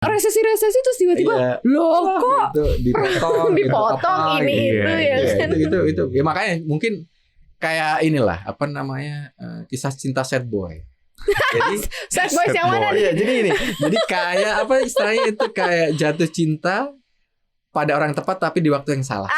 resesi terus tiba-tiba loh kok itu dipotong ini itu ya kan. Itu ya makanya mungkin kayak inilah apa namanya kisah cinta sad boy. Jadi sad boys yang mana nih? Jadi kayak apa istilahnya itu kayak jatuh cinta pada orang yang tepat tapi di waktu yang salah.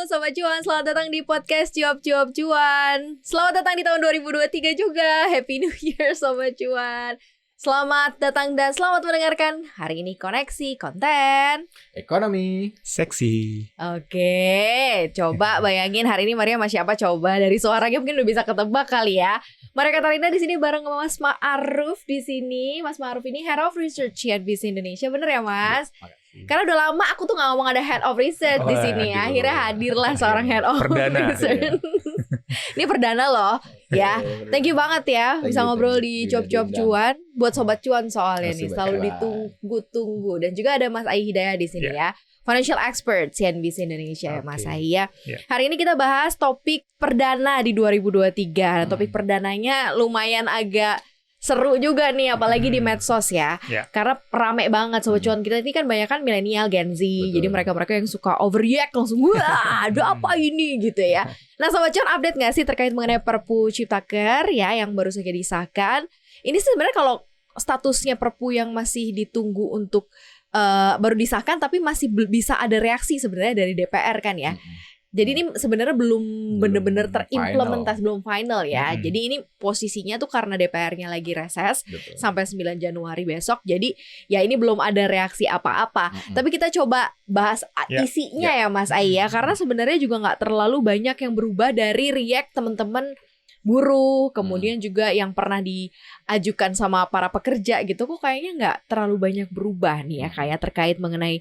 Sobat Cuan, selamat datang di podcast Cuap Cuan. Selamat datang di tahun 2023 juga. Happy New Year Sobat Cuan. Selamat datang dan selamat mendengarkan hari ini Koneksi Konten Ekonomi Seksi. Oke, coba bayangin hari ini Maria sama siapa coba. Dari suaranya mungkin udah bisa ketebak kali ya. Maria Katarina di sini bareng sama Mas Ma'aruf di sini. Mas Ma'aruf ini Head of Research CNBC Indonesia. Bener ya Mas? Karena udah lama aku tuh gak ngomong ada Head of Research di sini. Akhirnya hadirlah seorang Head of Research. Ini perdana loh ya. Thank you banget ya bisa ngobrol di Cuap Cuan. Buat Sobat Cuan soalnya nih selalu ditunggu-tunggu. Dan juga ada Mas Ai Hidayah di sini ya, Financial Expert CNBC Indonesia ya Mas Ai ya. Hari ini kita bahas topik perdana di 2023. Topik perdananya lumayan agak seru juga nih, apalagi di medsos ya. Karena rame banget Sobat Cuan kita ini kan banyak kan milenial Gen Z. Betul. Jadi mereka yang suka overreact langsung, wah ada apa ini gitu ya. Nah Sobat Cuan update gak sih terkait mengenai Perpu Ciptaker ya yang baru saja disahkan. Ini sebenarnya kalau statusnya Perpu yang masih ditunggu untuk baru disahkan tapi masih bisa ada reaksi sebenarnya dari DPR kan ya. Jadi ini sebenarnya belum benar-benar terimplementasi, belum final ya. Jadi ini posisinya tuh karena DPR-nya lagi reses sampai 9 Januari besok. Jadi ya ini belum ada reaksi apa-apa. Tapi kita coba bahas isinya ya Mas Ai ya. Karena sebenarnya juga nggak terlalu banyak yang berubah dari react teman-teman buruh, kemudian juga yang pernah diajukan sama para pekerja gitu, kok kayaknya nggak terlalu banyak berubah nih ya, kayak terkait mengenai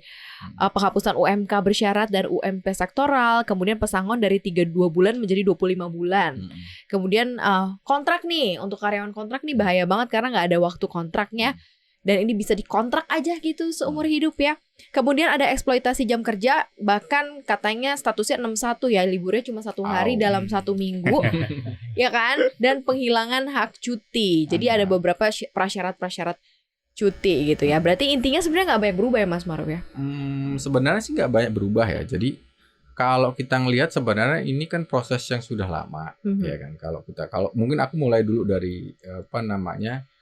penghapusan UMK bersyarat dan UMP sektoral, kemudian pesangon dari 32 bulan menjadi 25 bulan. Kemudian kontrak nih, untuk karyawan kontrak nih bahaya banget karena nggak ada waktu kontraknya. Dan ini bisa dikontrak aja gitu seumur hidup ya. Kemudian ada eksploitasi jam kerja, bahkan katanya statusnya 61 ya, liburnya cuma 1 hari dalam 1 minggu, ya kan? Dan penghilangan hak cuti. Jadi ada beberapa prasyarat-prasyarat cuti gitu ya. Berarti intinya sebenarnya nggak banyak berubah ya Mas Ma'aruf ya? Sebenarnya sih nggak banyak berubah ya. Jadi kalau kita ngelihat sebenarnya ini kan proses yang sudah lama, ya kan? Kalau mungkin aku mulai dulu dari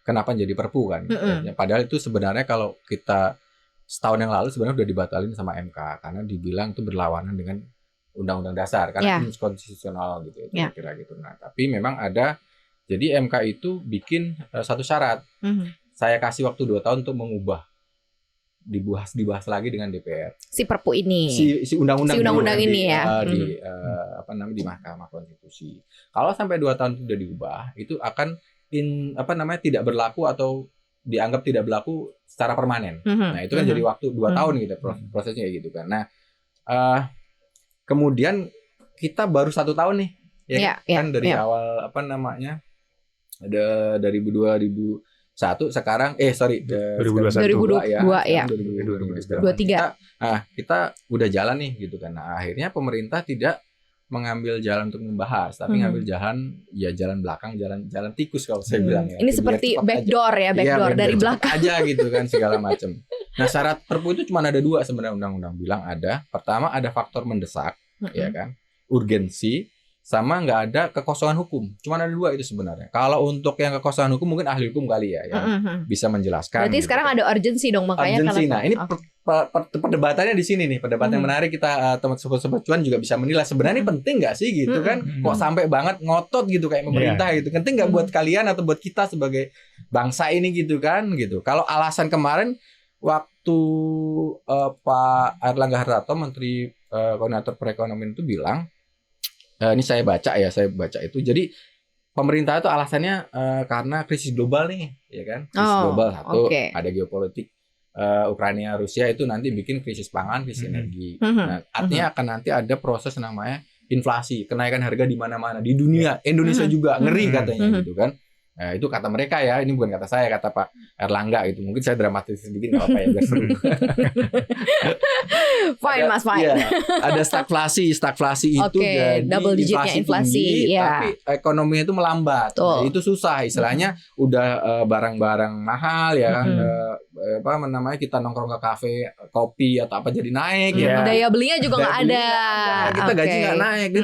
kenapa jadi Perpu kan? Padahal itu sebenarnya kalau kita setahun yang lalu sebenarnya udah dibatalin sama MK karena dibilang itu berlawanan dengan Undang-Undang Dasar karena inkonstitusional gitu, kira-kira gitu. Nah, tapi memang ada, jadi MK itu bikin satu syarat. Saya kasih waktu 2 tahun untuk mengubah, dibahas lagi dengan DPR. Si Perpu ini. Si undang-undang ini ya. Di Mahkamah Konstitusi. Kalau sampai 2 tahun itu sudah diubah, itu akan tidak berlaku atau dianggap tidak berlaku secara permanen. Nah, itu kan jadi waktu 2 tahun gitu prosesnya gitu kan. Nah, kemudian kita baru 1 tahun nih, kan dari awal dari 2001 sekarang 2022 ya. 2023. Kita udah jalan nih gitu kan. Nah, akhirnya pemerintah tidak mengambil jalan untuk membahas, tapi ngambil jalan belakang, jalan tikus kalau saya bilang ya. Ini seperti backdoor ya, backdoor dari belakang aja gitu kan segala macam. Nah, syarat Perpu itu cuma ada 2 sebenarnya, undang-undang bilang ada. Pertama ada faktor mendesak, ya kan, urgensi, sama nggak ada kekosongan hukum. Cuma ada 2 itu sebenarnya. Kalau untuk yang kekosongan hukum mungkin ahli hukum kali ya yang bisa menjelaskan. Berarti gitu. Sekarang ada urgensi dong makanya. Urgensi. Nah, ini perdebatannya di sini nih, perdebatan yang menarik. Kita teman-teman cuan juga bisa menilai sebenarnya ini penting nggak sih gitu kan? Kok sampai banget ngotot gitu kayak pemerintah gitu. Penting nggak buat kalian atau buat kita sebagai bangsa ini gitu kan gitu. Kalau alasan kemarin waktu Pak Airlangga Hartarto, Menteri Koordinator Perekonomian itu bilang, ini saya baca itu. Jadi pemerintah itu alasannya karena krisis global nih, ya kan? Krisis global satu, ada geopolitik. Ukraina Rusia itu nanti bikin krisis pangan, krisis energi. Nah, artinya akan nanti ada proses namanya inflasi, kenaikan harga di mana-mana di dunia, Indonesia juga ngeri katanya gitu kan. Nah, itu kata mereka ya, ini bukan kata saya, kata Pak Erlangga gitu. Mungkin saya dramatis sedikit nggak apa-apa ya, biar seru. Fine Mas, fine. Iya, ada stagflasi itu Oke, jadi double digitnya inflasi, tinggi, ya. tapi ekonominya itu melambat. Betul. Nah, itu susah, istilahnya udah barang-barang mahal ya kan, apa namanya, kita nongkrong ke kafe, kopi atau apa jadi naik ya. Daya belinya juga nggak Daya ada. belinya kita gaji Oke. nggak naik. Ini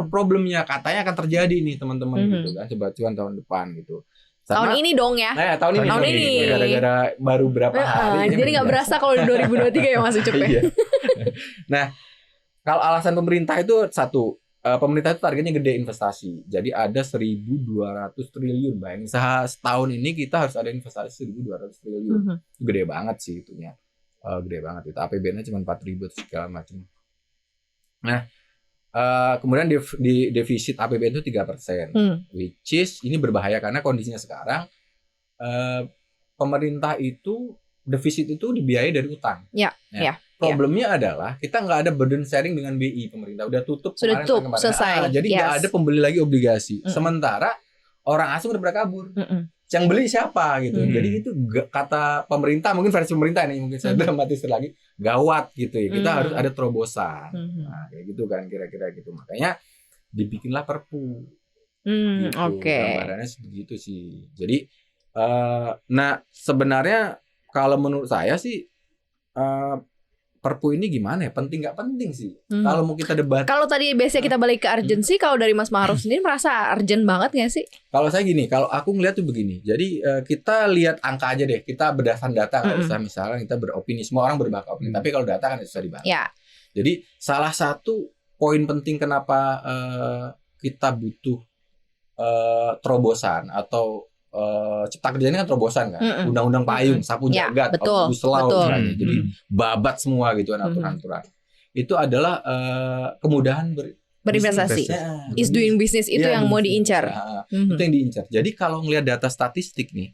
problemnya katanya akan terjadi nih teman-teman gitu kan, coba cuan tahun depan gitu. Tahun ini dong ya. Nah, tahun ini. Tahun ini. Gara-gara baru berapa hari. Jadi nggak berasa kalau di 2023 ya Mas Ucup ya. Iya. Nah, kalau alasan pemerintah itu satu, pemerintah itu targetnya gede investasi. Jadi ada 1.200 triliun. Bayangin setahun ini kita harus ada investasi 1.200 triliun. Gede banget sih itunya. Gede banget itu. APBN-nya cuma 4.000 segala macam. Nah, kemudian di defisit APBN itu 3%. Which is ini berbahaya karena kondisinya sekarang pemerintah itu defisit itu dibiayai dari utang. Ya, Nah, ya. problemnya adalah kita nggak ada burden sharing dengan BI, pemerintah udah tutup Sudah kemarin tutup, kemarin. selesai. Jadi nggak Yes. ada pembeli lagi obligasi. Sementara orang asing udah pada kabur. Yang beli siapa gitu. Jadi itu kata pemerintah, mungkin versi pemerintah ini, mungkin saya dramatis lagi, gawat gitu ya. Kita harus ada terobosan. Nah, kayak gitu kan kira-kira gitu. Makanya dibikinlah Perpu. Gitu. Oke. Gambarannya sebegitu sih. Jadi nah sebenarnya kalau menurut saya sih Perpu ini gimana ya? Penting nggak penting sih? Kalau mau kita debat. Kalau tadi biasanya kita balik ke urgency, kalau dari Mas Ma'ruf sendiri merasa urgent banget nggak sih? Kalau saya gini, kalau aku ngeliat tuh begini. Jadi kita lihat angka aja deh. Kita berdasarkan data, nggak usah misalnya kita beropini. Semua orang berbahas opini. Tapi kalau data kan susah dibahas. Ya. Jadi salah satu poin penting kenapa kita butuh terobosan atau cipta kerja ini kan terobosan kan, undang-undang payung, sapu Ya, jagat, betul, omnibus law betul. istilahnya. Jadi babat semua gitu kan aturan-aturan. Itu adalah kemudahan Berinvestasi. Ya, Is doing business itu ya, yang mau doing diincar. business. Itu yang diincar. Jadi kalau ngelihat data statistik nih,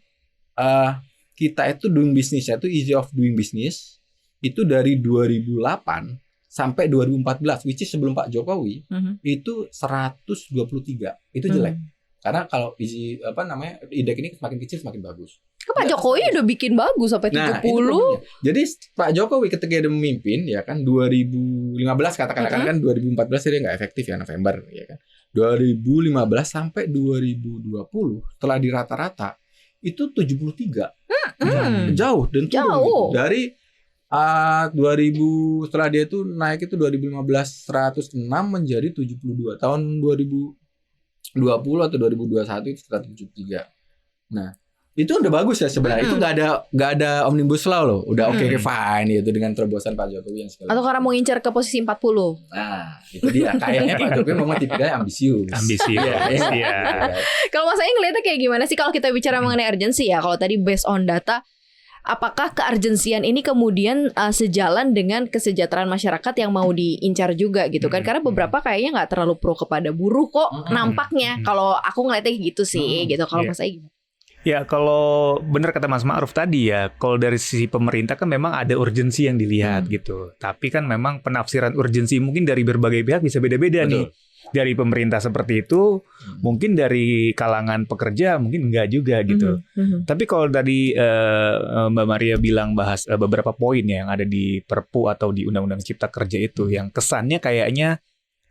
kita itu doing business-nya itu easy of doing business itu dari 2008 sampai 2014, which is sebelum Pak Jokowi, itu 123. Itu jelek. Karena kalau isi indeks ini semakin kecil semakin bagus. Kan Pak Jokowi udah bikin bagus sampai 70. Nah, itu problemnya. Jadi Pak Jokowi ketika dia memimpin ya kan 2015 katakan kan 2014 dia nggak efektif ya November ya kan. 2015 sampai 2020 setelah di rata-rata itu 73. Jauh dan turun Jauh. gitu. Dari 2000 setelah dia itu naik itu 2015 106 menjadi 72. Tahun 2020 atau 2021 itu 173. Nah, itu udah bagus ya sebenarnya. Itu nggak ada omnibus law loh. Udah oke fine itu dengan terobosan Pak Jokowi yang sekali. Atau karena mau ngincar ke posisi 40. Nah, itu dia. Kayaknya Pak Jokowi memang tipikalnya ambisius. Iya. Kalau Mas Aing ngeliatnya kayak gimana sih kalau kita bicara mengenai urgency ya? Kalau tadi based on data, apakah keurgensian ini kemudian sejalan dengan kesejahteraan masyarakat yang mau diincar juga gitu kan? Karena beberapa kayaknya nggak terlalu pro kepada buruh kok nampaknya. Kalau aku ngeliatnya gitu sih gitu. Kalau Mas Aing gimana? Ya, kalau benar kata Mas Ma'ruf tadi ya, kalau dari sisi pemerintah kan memang ada urgensi yang dilihat gitu. Tapi kan memang penafsiran urgensi mungkin dari berbagai pihak bisa beda-beda nih. Dari pemerintah seperti itu, mungkin dari kalangan pekerja mungkin enggak juga gitu. Tapi kalau tadi Mbak Maria bilang bahas beberapa poin ya yang ada di Perpu atau di Undang-Undang Cipta Kerja itu yang kesannya kayaknya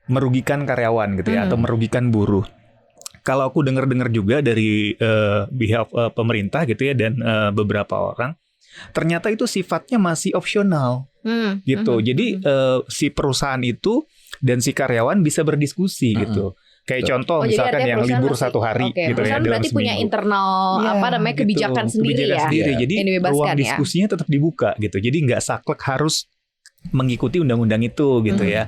merugikan karyawan gitu ya atau merugikan buruh. Kalau aku dengar-dengar juga dari behalf pemerintah gitu ya dan beberapa orang, ternyata itu sifatnya masih opsional gitu. Jadi si perusahaan itu dan si karyawan bisa berdiskusi gitu. Kayak contoh misalkan yang libur satu hari gitu ya dalam berarti seminggu. Punya internal kebijakan sendiri ya. Jadi ruang diskusinya tetap dibuka gitu. Jadi nggak saklek harus mengikuti undang-undang itu gitu ya.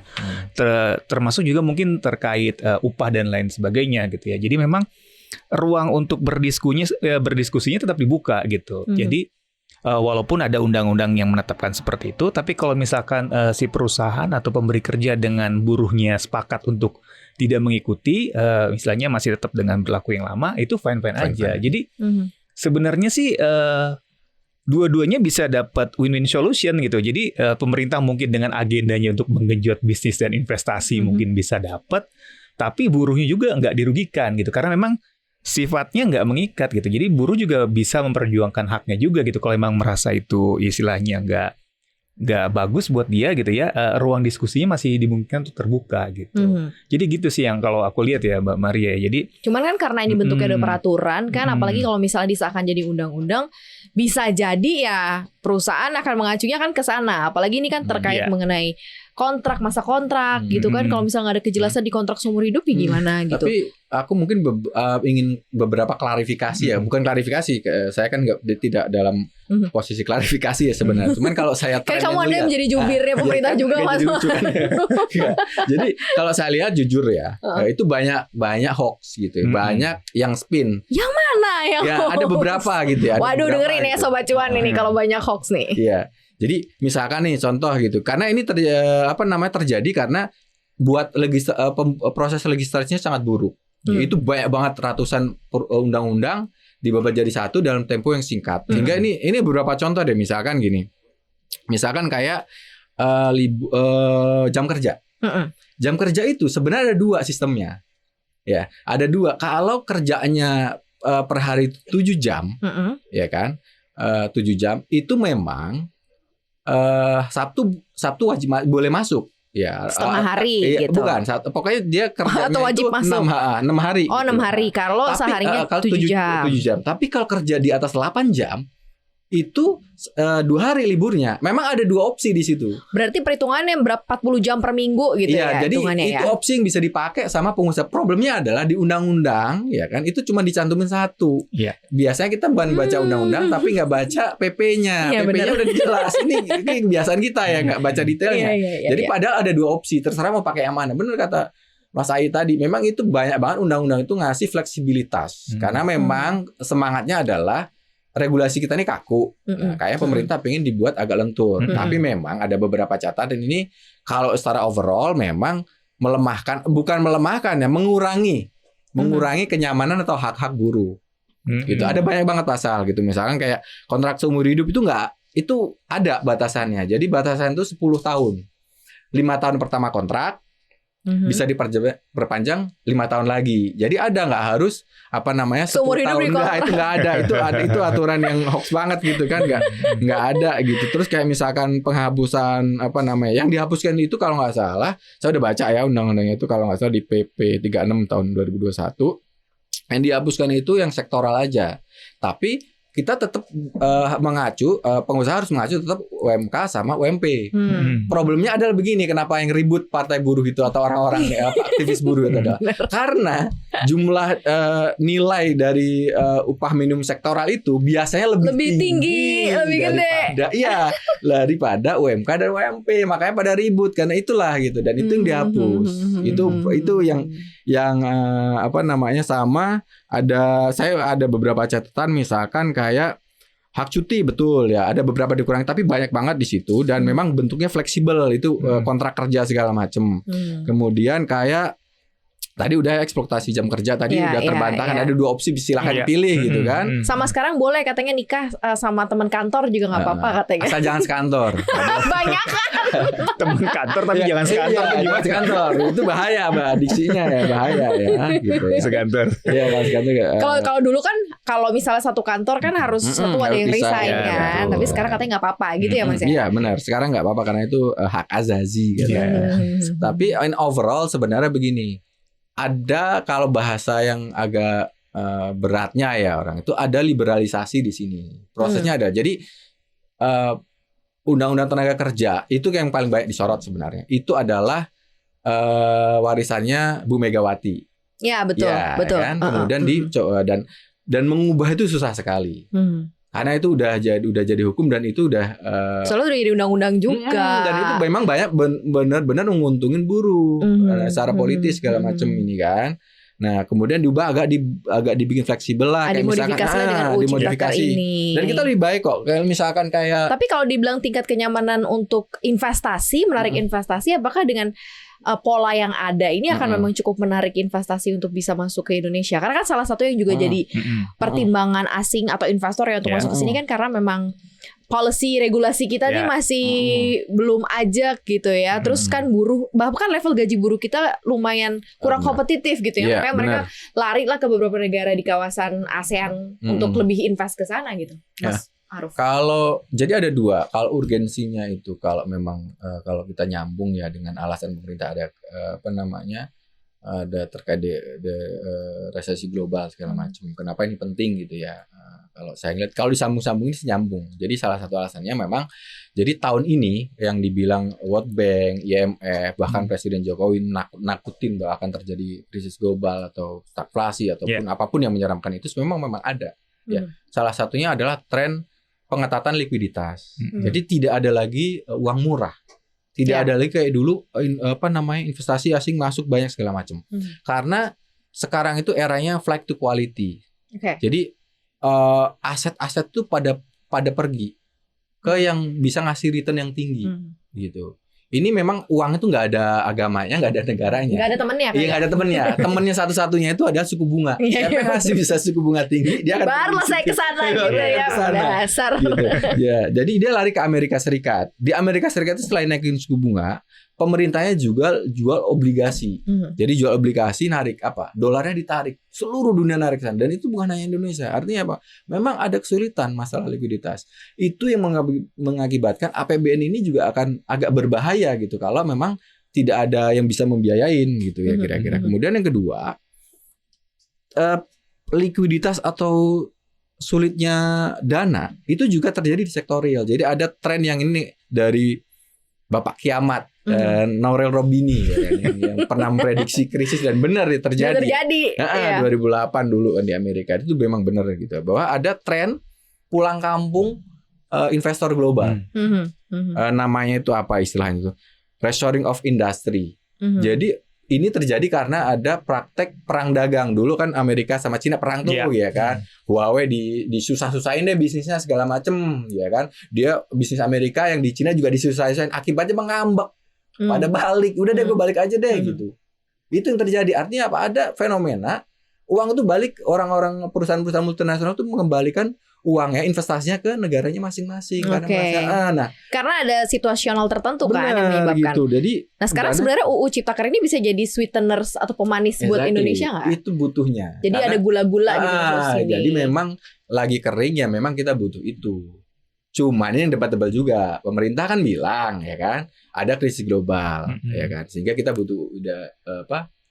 Termasuk juga mungkin terkait upah dan lain sebagainya gitu ya. Jadi memang ruang untuk berdiskusinya tetap dibuka gitu. Jadi walaupun ada undang-undang yang menetapkan seperti itu, tapi kalau misalkan si perusahaan atau pemberi kerja dengan buruhnya sepakat untuk tidak mengikuti, misalnya masih tetap dengan berlaku yang lama, itu fine-fine aja. Jadi sebenarnya sih dua-duanya bisa dapat win-win solution gitu. Jadi pemerintah mungkin dengan agendanya untuk menggenjot bisnis dan investasi mungkin bisa dapat, tapi buruhnya juga nggak dirugikan gitu. Karena memang sifatnya nggak mengikat gitu. Jadi buruh juga bisa memperjuangkan haknya juga gitu. Kalau emang merasa itu istilahnya nggak bagus buat dia gitu ya, ruang diskusinya masih dimungkinkan untuk terbuka gitu. Jadi gitu sih yang kalau aku lihat ya Mbak Maria. Jadi cuman kan karena ini bentuknya ada peraturan kan, apalagi kalau misalnya disahkan jadi undang-undang, bisa jadi ya perusahaan akan mengacunya kan ke sana. Apalagi ini kan terkait mengenai kontrak, masa kontrak gitu kan. Kalau misalnya nggak ada kejelasan di kontrak seumur hidup ya gimana gitu. Tapi aku mungkin ingin beberapa klarifikasi ya, bukan klarifikasi. Saya kan tidak dalam posisi klarifikasi ya sebenarnya. Cuman kalau saya kayak kamu ada yang menjadi jubirnya pemerintah juga Mas. Jadi kalau saya lihat jujur ya, itu banyak hoax gitu, banyak yang spin. Yang mana yang hoax? Ada beberapa gitu ya. Waduh, dengerin ya Sobat Cuan ini kalau banyak hoax nih. Iya. Jadi misalkan nih contoh gitu, karena ini terjadi karena buat proses legislasinya sangat buruk. Itu banyak banget ratusan undang-undang dibabat jadi satu dalam tempo yang singkat. Sehingga ini beberapa contoh deh, misalkan gini. Misalkan kayak jam kerja. Jam kerja itu sebenarnya ada 2 sistemnya. Ya, ada 2. Kalau kerjanya per hari 7 jam, ya kan? 7 jam itu memang Sabtu wajib boleh masuk. Ya, setengah hari gitu. Bukan, pokoknya dia kerjanya atau wajib itu masuk 6 hari. Oh, 6 hari. Kalau seharinya 7 jam. 7 jam. Tapi kalau kerja di atas 8 jam itu 2 hari liburnya. Memang ada 2 opsi di situ. Berarti perhitungannya berapa 40 jam per minggu gitu ya? Jadi itu opsi yang bisa dipakai sama pengusaha. Problemnya adalah di undang-undang, ya kan? Itu cuma dicantumin 1. Iya. Biasanya kita bukan baca undang-undang tapi nggak baca PP-nya. Iya, PP-nya udah jelas. Ini kebiasaan kita ya, nggak baca detailnya. Jadi padahal ada 2 opsi. Terserah mau pakai yang mana. Benar kata Mas Ai tadi, memang itu banyak banget undang-undang itu ngasih fleksibilitas. Karena memang semangatnya adalah regulasi kita ini kaku, kayak pemerintah pengen dibuat agak lentur. Tapi memang ada beberapa catatan ini kalau secara overall memang bukan melemahkan ya, mengurangi kenyamanan atau hak-hak buruh. Gitu. Ada banyak banget pasal gitu. Misalkan kayak kontrak seumur hidup itu ada batasannya. Jadi batasan itu 10 tahun. 5 tahun pertama kontrak, bisa diperpanjang 5 tahun lagi. Jadi ada nggak harus 10 tahun itu nggak ada. Itu aturan yang hoax banget gitu kan, nggak ada gitu. Terus kayak misalkan penghapusan yang dihapuskan itu kalau nggak salah, saya udah baca ya undang-undangnya itu kalau nggak salah di PP 36 tahun 2021 yang dihapuskan itu yang sektoral aja. Tapi kita tetap pengusaha harus mengacu tetap UMK sama UMP. Problemnya adalah begini, kenapa yang ribut partai buruh itu atau orang-orang aktivis buruh itu adalah karena jumlah nilai dari upah minimum sektoral itu biasanya lebih tinggi lebih gede daripada UMK dan UMP. Makanya pada ribut karena itulah gitu, dan itu yang dihapus. Itu yang sama saya ada beberapa catatan, misalkan kayak hak cuti, betul ya, ada beberapa dikurangi tapi banyak banget di situ, dan memang bentuknya fleksibel itu, kontrak kerja segala macam. Kemudian kayak tadi udah eksploitasi jam kerja tadi udah terbantahkan, ada 2 opsi, silahkan pilih gitu kan. Sama sekarang boleh katanya nikah sama teman kantor juga nggak apa-apa katanya. Asal jangan sekantor. Banyak kan. Teman kantor tapi jangan sekantor. Jangan sekantor. Itu bahaya, Mbak. Diksinya ya bahaya ya gitu ya. Sekantor. Iya, sekantor. Kalau dulu kan kalau misalnya satu kantor kan harus satu ada yang resign kan. Tapi sekarang katanya nggak apa-apa gitu ya Mas ya. Iya, benar. Sekarang nggak apa-apa karena itu hak azazi gitu. Tapi in overall sebenarnya begini. Ada kalau bahasa yang agak beratnya ya orang itu, ada liberalisasi di sini. Prosesnya ada. Jadi Undang-Undang Tenaga Kerja itu yang paling banyak disorot sebenarnya. Itu adalah warisannya Bu Megawati. Ya, betul, ya, betul. Kan? Kemudian dan mengubah itu susah sekali. Karena itu udah jadi hukum, dan itu udah soalnya udah jadi undang-undang juga. Dan itu memang banyak benar-benar menguntungin buruh secara politis segala macam ini kan. Nah, kemudian diubah agak dibikin fleksibel lah, kayak misalkan dengan dimodifikasi. ini. Dan kita lebih baik kok. Kayak misalkan kayak Tapi kalau dibilang tingkat kenyamanan untuk investasi, menarik investasi, apakah dengan pola yang ada ini akan memang cukup menarik investasi untuk bisa masuk ke Indonesia. Karena kan salah satu yang juga jadi pertimbangan asing atau investor yang untuk masuk ke sini kan karena memang policy regulasi kita nih masih belum ajak gitu ya. Terus kan buruh, bahkan level gaji buruh kita lumayan kurang kompetitif gitu ya. Makanya mereka lari lah ke beberapa negara di kawasan ASEAN untuk lebih invest ke sana gitu. Mas Aruf. Kalau jadi ada dua, kalau urgensinya itu kalau memang kalau kita nyambung ya dengan alasan pemerintah ada ada terkait resesi global segala macam. Kenapa ini penting gitu ya? Kalau saya lihat kalau disambung-sambung ini nyambung. Jadi salah satu alasannya memang jadi tahun ini yang dibilang World Bank, IMF, bahkan Presiden Jokowi nakutin bahwa akan terjadi krisis global atau stagflasi ataupun apapun yang menyeramkan itu memang ada. Ya, salah satunya adalah tren pengetatan likuiditas. Jadi tidak ada lagi uang murah. Tidak ada lagi kayak dulu investasi asing masuk banyak segala macam. Karena sekarang itu eranya flight to quality. Jadi aset-aset itu pada pergi ke yang bisa ngasih return yang tinggi gitu. Ini memang uang itu nggak ada agamanya, nggak ada negaranya. Nggak ada temennya kan? Iya, nggak ada temennya. Temennya satu-satunya itu adalah suku bunga. Siapa yang masih bisa suku bunga tinggi, dia akan baru saya kesana gitu ya. Dasar. Gitu. Ya, jadi dia lari ke Amerika Serikat. Di Amerika Serikat itu selain naikin suku bunga, pemerintahnya juga jual obligasi. Jadi jual obligasi, narik apa? Dolarnya ditarik. Seluruh dunia narik sana. Dan itu bukan hanya Indonesia. Artinya apa? Memang ada kesulitan masalah likuiditas. Itu yang mengakibatkan APBN ini juga akan agak berbahaya gitu. Kalau memang tidak ada yang bisa membiayain gitu ya kira-kira. Kemudian yang kedua, likuiditas atau sulitnya dana itu juga terjadi di sektor real. Jadi ada tren yang ini dari Bapak Kiamat Naurel Robini ya, yang pernah memprediksi krisis dan benar ya terjadi. 2008 dulu kan di Amerika itu memang benar gitu bahwa ada tren pulang kampung investor global. Namanya itu apa istilahnya itu? Reshoring of industry. Jadi ini terjadi karena ada praktek perang dagang. Dulu kan Amerika sama Cina perang tuh ya kan. Huawei disusah-susahin deh bisnisnya segala macem ya kan. Dia bisnis Amerika yang di Cina juga disusah-susahin. Akibatnya mengambek. Pada balik. Udah deh gue balik aja deh gitu. Itu yang terjadi. Artinya apa? Ada fenomena uang itu balik, orang-orang perusahaan-perusahaan multinasional itu mengembalikan uangnya, investasinya ke negaranya masing-masing karena ada situasional tertentu kan yang menyebabkan. Gitu. Jadi sekarang sebenarnya UU Cipta Kerja ini bisa jadi sweeteners atau pemanis buat Indonesia nggak? Itu butuhnya. Jadi ada gula-gula gitu sini. Jadi memang lagi kering ya memang kita butuh itu. Cuman ini yang debatable juga. Pemerintah kan bilang ya kan ada krisis global ya kan sehingga kita butuh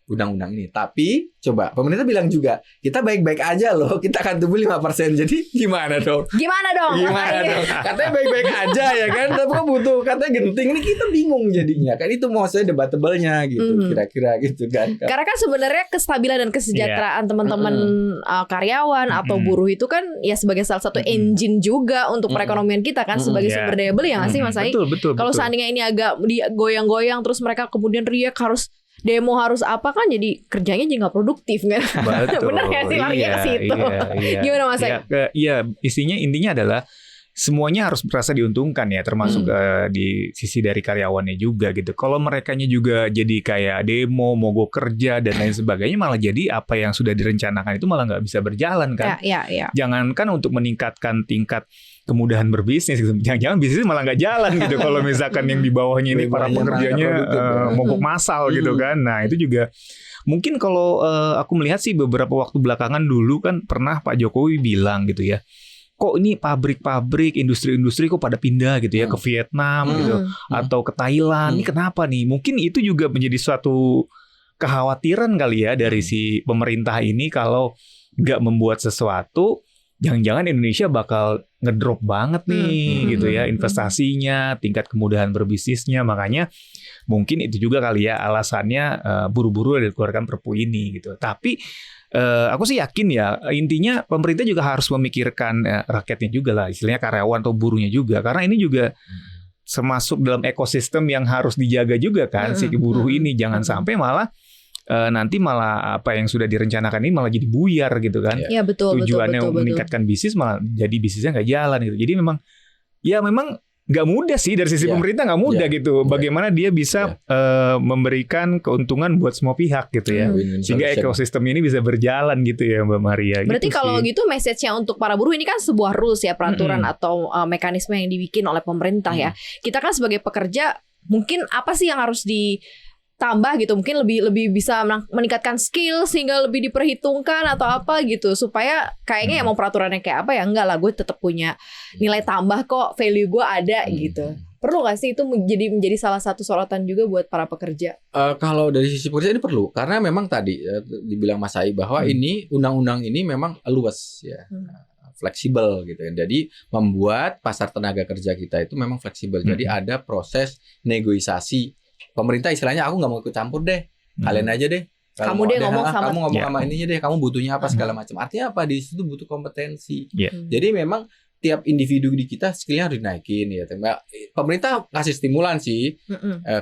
undang-undang ini. Tapi coba pemerintah bilang juga kita baik-baik aja loh, kita akan tumbuh 5%. Jadi gimana dong? Katanya baik-baik aja ya kan, tapi kok butuh katanya genting. Ini kita bingung jadinya. Kan itu maksudnya debatable-nya gitu kira-kira gitu kan. Karena kan sebenarnya kestabilan dan kesejahteraan teman-teman karyawan atau buruh itu kan ya sebagai salah satu engine juga untuk perekonomian kita kan sebagai sumber daya beli yang sih Mas Ai. Kalau seandainya ini agak digoyang-goyang terus mereka kemudian riak harus demo harus apa kan jadi kerjanya jadi nggak produktif kan? Benar nggak sih larinya ke situ? Gimana Mas? Iya, intinya adalah semuanya harus merasa diuntungkan ya, termasuk di sisi dari karyawannya juga gitu. Kalau merekanya juga jadi kayak demo, mogok kerja dan lain sebagainya, malah jadi apa yang sudah direncanakan itu malah nggak bisa berjalan kan? Jangankan untuk meningkatkan tingkat kemudahan berbisnis, jangan-jangan bisnis malah nggak jalan gitu. Kalau misalkan yang di bawahnya ini para pekerjanya mogok massal gitu kan. Nah itu juga mungkin kalau aku melihat sih beberapa waktu belakangan dulu kan pernah Pak Jokowi bilang gitu ya. Kok ini pabrik-pabrik, industri-industri kok pada pindah gitu ya ke Vietnam gitu atau ke Thailand. Ini kenapa nih? Mungkin itu juga menjadi suatu kekhawatiran kali ya dari si pemerintah ini kalau nggak membuat sesuatu, jangan-jangan Indonesia bakal ngedrop banget nih gitu ya investasinya, tingkat kemudahan berbisnisnya. Makanya mungkin itu juga kali ya alasannya buru-buru dikeluarkan Perpu ini gitu. Tapi aku sih yakin ya intinya pemerintah juga harus memikirkan rakyatnya juga lah, istilahnya karyawan atau buruhnya juga, karena ini juga termasuk dalam ekosistem yang harus dijaga juga kan si buruh ini, jangan sampai malah nanti malah apa yang sudah direncanakan ini malah jadi buyar gitu kan. Ya, betul, tujuannya betul. meningkatkan bisnis malah jadi bisnisnya nggak jalan gitu. Jadi memang nggak mudah sih dari sisi pemerintah, nggak mudah gitu. Bagaimana dia bisa memberikan keuntungan buat semua pihak gitu ya, sehingga ekosistem ini bisa berjalan gitu ya Mbak Maria. Berarti gitu kalau sih. gitu message-nya untuk para buruh ini kan sebuah rules ya, peraturan atau mekanisme yang dibikin oleh pemerintah ya. Kita kan sebagai pekerja mungkin apa sih yang harus ditambah gitu, mungkin lebih bisa meningkatkan skill sehingga lebih diperhitungkan atau apa gitu, supaya kayaknya ya mau peraturannya kayak apa ya, enggak lah, gue tetap punya nilai tambah kok, value gue ada gitu. Perlu gak sih itu menjadi salah satu sorotan juga buat para pekerja? Kalau dari sisi pekerja ini perlu, karena memang tadi dibilang Mas Ai bahwa ini undang-undang ini memang luas ya. Fleksibel gitu ya. Jadi membuat pasar tenaga kerja kita itu memang fleksibel. Jadi ada proses negosiasi. Pemerintah istilahnya aku nggak mau ikut campur deh. Kalian aja deh. Kamu deh ngomong sama kamu ngomong sama ininya deh. Kamu butuhnya apa segala macam. Artinya apa? Di situ butuh kompetensi. Jadi memang tiap individu di kita skillnya harus dinaikin ya. Pemerintah ngasih stimulan sih.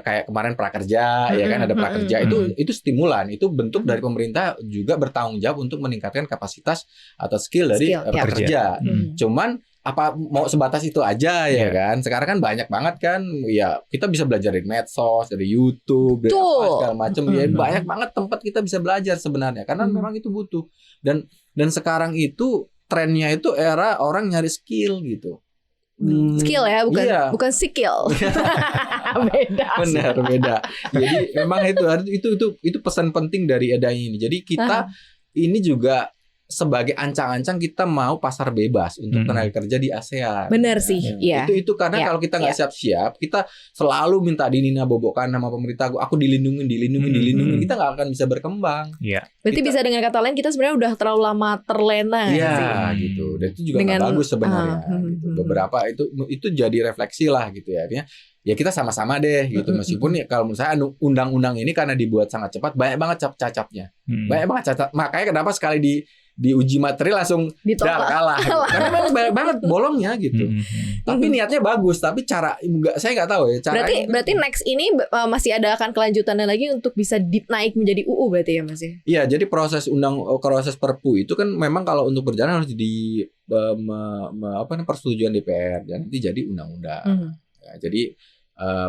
Kayak kemarin prakerja ya kan, ada prakerja itu stimulan, itu bentuk dari pemerintah juga bertanggung jawab untuk meningkatkan kapasitas atau skill dari pekerja. Cuman apa mau sebatas itu aja ya kan? Sekarang kan banyak banget kan, ya kita bisa belajar dari medsos, dari YouTube, dari apa segala macam. Ya banyak banget tempat kita bisa belajar sebenarnya, karena memang itu butuh. Dan sekarang itu trennya itu era orang nyari skill gitu. Skill ya, bukan skill. Beda. Benar, beda. Jadi memang itu pesan penting dari adanya ini. Jadi kita ini juga sebagai ancang-ancang kita mau pasar bebas untuk tenaga kerja di ASEAN. Benar sih, iya. Itu karena kalau kita nggak siap-siap, kita selalu minta dinina bobokan sama pemerintah, aku dilindungi, kita nggak akan bisa berkembang. Iya. Berarti bisa dengan kata lain kita sebenarnya udah terlalu lama terlena. Iya, gitu. Dan itu juga nggak bagus sebenarnya. Gitu. Beberapa itu jadi refleksi lah gitu ya. Artinya ya kita sama-sama deh gitu. Meskipun ya kalau menurut saya undang-undang ini karena dibuat sangat cepat, banyak banget cacatnya. Banyak banget cacat. Makanya kenapa sekali di uji materi langsung kalah. Karena memang banyak banget bolongnya gitu. Tapi niatnya bagus, tapi saya nggak tahu ya caranya. Berarti next ini masih ada akan kelanjutannya lagi untuk bisa naik menjadi UU berarti ya Mas ya? Iya, jadi proses Perpu itu kan memang kalau untuk berjalan harus di persetujuan DPR dan nanti jadi undang-undang. Ya, jadi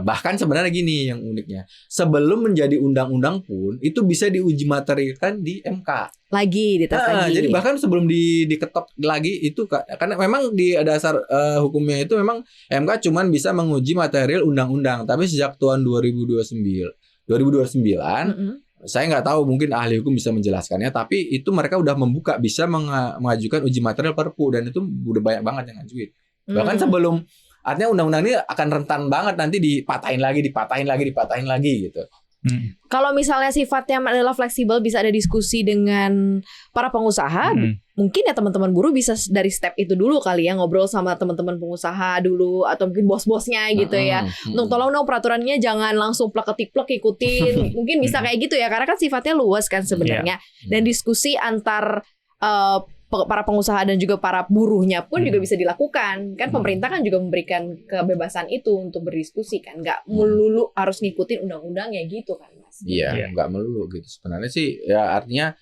bahkan sebenarnya gini yang uniknya, sebelum menjadi undang-undang pun itu bisa diuji materikan di MK. Jadi bahkan sebelum diketok lagi itu, karena memang di dasar hukumnya itu memang MK cuman bisa menguji material undang-undang, tapi sejak tahun 2029 saya nggak tahu, mungkin ahli hukum bisa menjelaskannya, tapi itu mereka udah membuka bisa mengajukan uji material Perpu, dan itu udah banyak banget yang ngajuin. Bahkan sebelum, artinya undang-undang ini akan rentan banget nanti dipatahin lagi gitu. Kalau misalnya sifatnya adalah fleksibel, bisa ada diskusi dengan para pengusaha, mungkin ya teman-teman buruh bisa dari step itu dulu kali ya, ngobrol sama teman-teman pengusaha dulu atau mungkin bos-bosnya gitu ya. Untuk tolong dong peraturannya jangan langsung plek-ketiplek ikutin. Mungkin bisa kayak gitu ya, karena kan sifatnya luas kan sebenarnya. Dan diskusi antar para pengusaha dan juga para buruhnya pun juga bisa dilakukan. Kan pemerintah kan juga memberikan kebebasan itu untuk berdiskusi kan. Nggak melulu harus ngikutin undang-undangnya gitu kan Mas. Iya, nggak melulu gitu. Sebenarnya sih ya artinya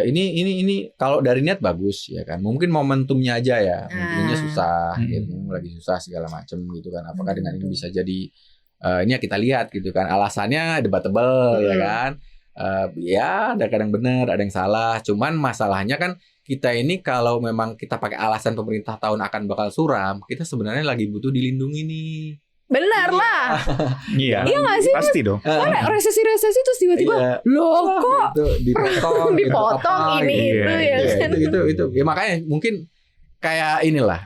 ini kalau dari niat bagus ya kan. Mungkin momentumnya aja ya. Momentumnya susah gitu. Lagi susah segala macam gitu kan. Apakah dengan ini bisa jadi ini ya kita lihat gitu kan. Alasannya debatable ya kan. Ya ada kadang benar, ada yang salah. Cuman masalahnya kan kita ini kalau memang kita pakai alasan pemerintah tahun akan bakal suram, kita sebenarnya lagi butuh dilindungi nih. Benar lah. Iya nggak sih? Pasti dong. Resesi terus tiba-tiba loh kok dipotong ini gitu. itu ya kan. Itu. Ya makanya mungkin kayak inilah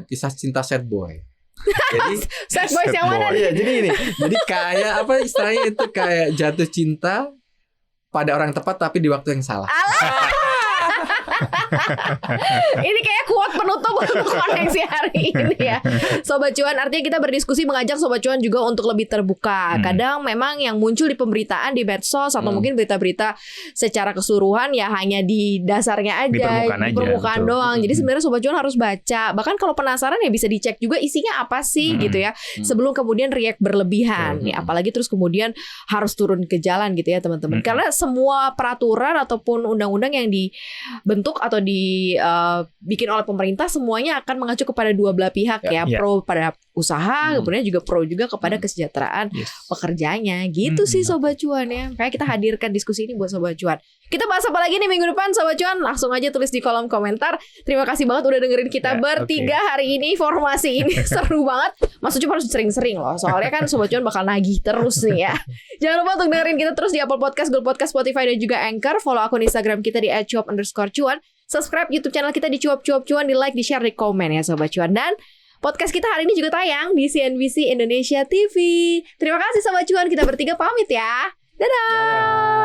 kisah cinta sad boy. Jadi sad boy yang mana nih? Ya, jadi ini. Jadi kayak apa istilahnya itu, kayak jatuh cinta pada orang tepat tapi di waktu yang salah. Ini kayak kuat penutup untuk koneksi hari ini ya. Sobat Cuan, artinya kita berdiskusi, mengajak Sobat Cuan juga untuk lebih terbuka. Kadang memang yang muncul di pemberitaan di medsos atau mungkin berita-berita secara keseluruhan ya hanya di dasarnya aja, di permukaan doang. Jadi sebenarnya Sobat Cuan harus baca. Bahkan kalau penasaran ya bisa dicek juga isinya apa sih gitu ya, sebelum kemudian react berlebihan. Ya, apalagi terus kemudian harus turun ke jalan gitu ya teman-teman. Karena semua peraturan ataupun undang-undang yang dibentuk dibentuk atau dibikin oleh pemerintah semuanya akan mengacu kepada dua belah pihak ya, pro pada usaha, kemudian juga pro juga kepada kesejahteraan pekerjanya. Gitu sih Sobat Cuan ya. Kayak kita hadirkan diskusi ini buat Sobat Cuan. Kita bahas apa lagi nih minggu depan Sobat Cuan? Langsung aja tulis di kolom komentar. Terima kasih banget udah dengerin kita bertiga hari ini. Formasi ini seru banget. Mas Ucup harus sering-sering loh. Soalnya kan Sobat Cuan bakal nagih terus nih ya. Jangan lupa untuk dengerin kita terus di Apple Podcast, Google Podcast, Spotify, dan juga Anchor. Follow akun Instagram kita di @cuap_cuan. Subscribe YouTube channel kita di Cuap Cuan, di like, di share, di komen ya Sobat Cuan. Dan podcast kita hari ini juga tayang di CNBC Indonesia TV. Terima kasih Sobat Cuan, kita bertiga pamit ya. Dadah.